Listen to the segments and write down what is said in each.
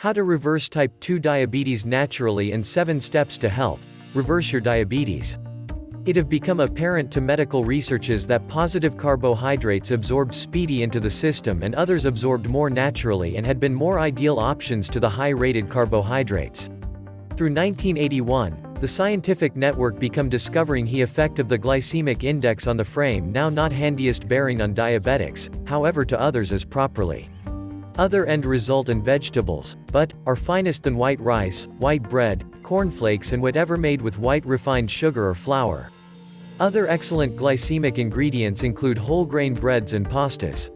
How to reverse type 2 diabetes naturally and 7 steps to help reverse your diabetes. It have become apparent to medical researchers that positive carbohydrates absorbed speedy into the system and others absorbed more naturally and had been more ideal options to the high-rated carbohydrates. Through 1981, the scientific network become discovering the effect of the glycemic index on the frame now not handiest bearing on diabetics, however to others as properly. Other end result in vegetables, but, are finest than white rice, white bread, cornflakes and whatever made with white refined sugar or flour. Other excellent glycemic ingredients include whole grain breads and pastas.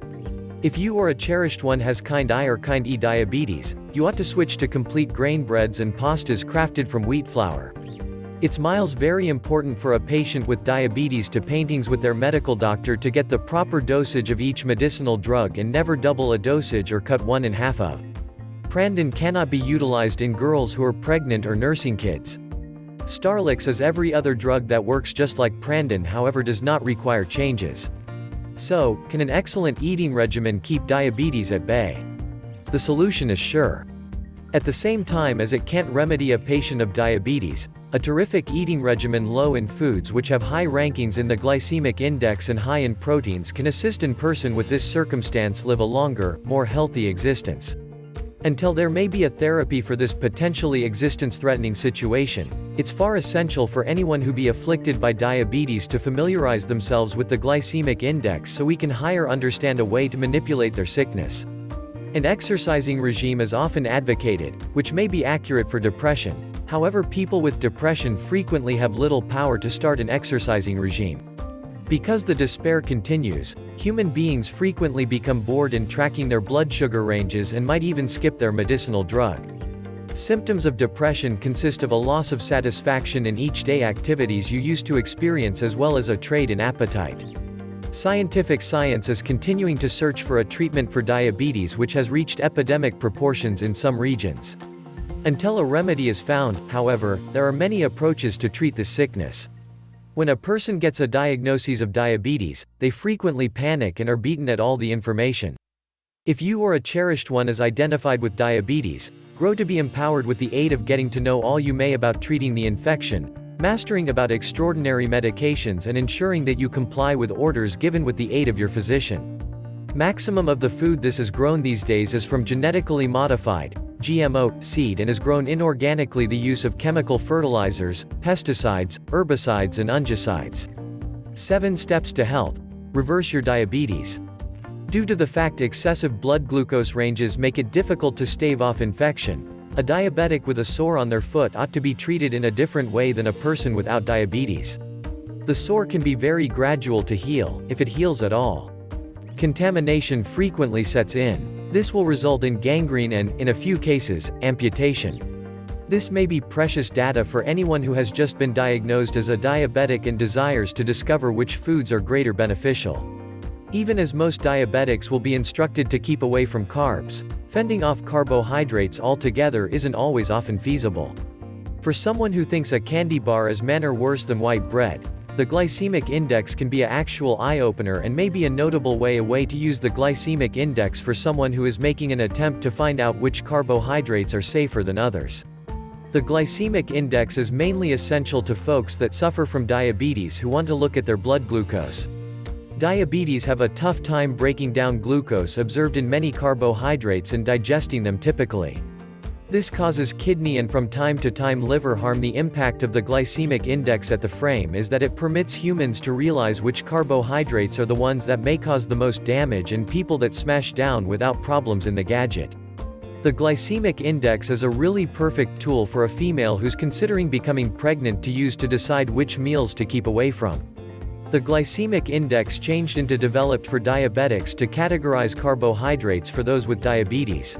If you or a cherished one has kind I or kind E diabetes, you ought to switch to complete grain breads and pastas crafted from wheat flour. It's miles very important for a patient with diabetes to paintings with their medical doctor to get the proper dosage of each medicinal drug and never double a dosage or cut one in half of. Prandin cannot be utilized in girls who are pregnant or nursing kids. Starlix is every other drug that works just like Prandin however does not require changes. So, can an excellent eating regimen keep diabetes at bay? The solution is sure. At the same time as it can't remedy a patient of diabetes, a terrific eating regimen low in foods which have high rankings in the glycemic index and high in proteins can assist a person with this circumstance live a longer, more healthy existence. Until there may be a therapy for this potentially existence-threatening situation, it's far essential for anyone who be afflicted by diabetes to familiarize themselves with the glycemic index so we can higher understand a way to manipulate their sickness. An exercising regime is often advocated, which may be accurate for depression. However, people with depression frequently have little power to start an exercising regime. Because the despair continues, human beings frequently become bored in tracking their blood sugar ranges and might even skip their medicinal drug. Symptoms of depression consist of a loss of satisfaction in each day activities you used to experience as well as a trade in appetite. Scientific science is continuing to search for a treatment for diabetes which has reached epidemic proportions in some regions. Until a remedy is found, however, there are many approaches to treat this sickness. When a person gets a diagnosis of diabetes, they frequently panic and are beaten at all the information. If you or a cherished one is identified with diabetes, grow to be empowered with the aid of getting to know all you may about treating the infection, mastering about extraordinary medications and ensuring that you comply with orders given with the aid of your physician. Maximum of the food this is grown these days is from genetically modified, GMO, seed and is grown inorganically the use of chemical fertilizers, pesticides, herbicides and fungicides. 7 steps to health. Reverse your diabetes. Due to the fact excessive blood glucose ranges make it difficult to stave off infection, a diabetic with a sore on their foot ought to be treated in a different way than a person without diabetes. The sore can be very gradual to heal, if it heals at all. Contamination frequently sets in. This will result in gangrene and, in a few cases, amputation. This may be precious data for anyone who has just been diagnosed as a diabetic and desires to discover which foods are greater beneficial. Even as most diabetics will be instructed to keep away from carbs, fending off carbohydrates altogether isn't always often feasible. For someone who thinks a candy bar is manner worse than white bread, the glycemic index can be an actual eye-opener and may be a notable way to use the glycemic index for someone who is making an attempt to find out which carbohydrates are safer than others. The glycemic index is mainly essential to folks that suffer from diabetes who want to look at their blood glucose. Diabetes have a tough time breaking down glucose observed in many carbohydrates and digesting them typically. This causes kidney and from time to time liver harm. The impact of the glycemic index at the frame is that it permits humans to realize which carbohydrates are the ones that may cause the most damage and people that smash down without problems in the gadget. The glycemic index is a really perfect tool for a female who's considering becoming pregnant to use to decide which meals to keep away from. The glycemic index changed into developed for diabetics to categorize carbohydrates for those with diabetes.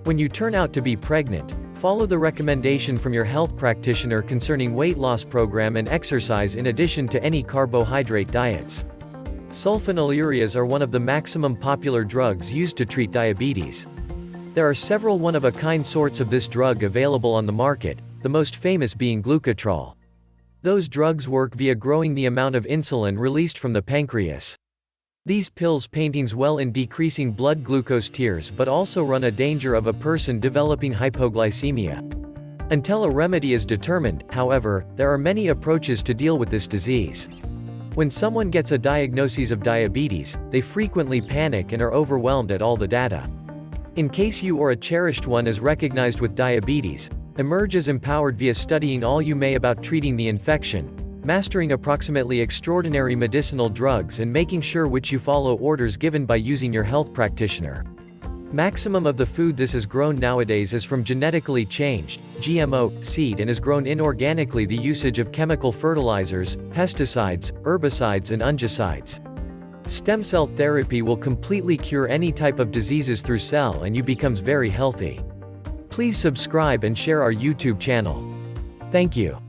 When you turn out to be pregnant, follow the recommendation from your health practitioner concerning weight loss program and exercise in addition to any carbohydrate diets. Sulfonylureas are one of the maximum popular drugs used to treat diabetes. There are several one-of-a-kind sorts of this drug available on the market, the most famous being glucotrol. Those drugs work via growing the amount of insulin released from the pancreas. These pills paintings well in decreasing blood glucose tiers but also run a danger of a person developing hypoglycemia. Until a remedy is determined, however, there are many approaches to deal with this disease. When someone gets a diagnosis of diabetes, they frequently panic and are overwhelmed at all the data. In case you or a cherished one is recognized with diabetes, emerge as empowered via studying all you may about treating the infection, mastering approximately extraordinary medicinal drugs and making sure which you follow orders given by using your health practitioner. Maximum of the food this is grown nowadays is from genetically changed, GMO, seed and is grown inorganically. The usage of chemical fertilizers, pesticides, herbicides and fungicides. Stem cell therapy will completely cure any type of diseases through cell and you becomes very healthy. Please subscribe and share our YouTube channel. Thank you.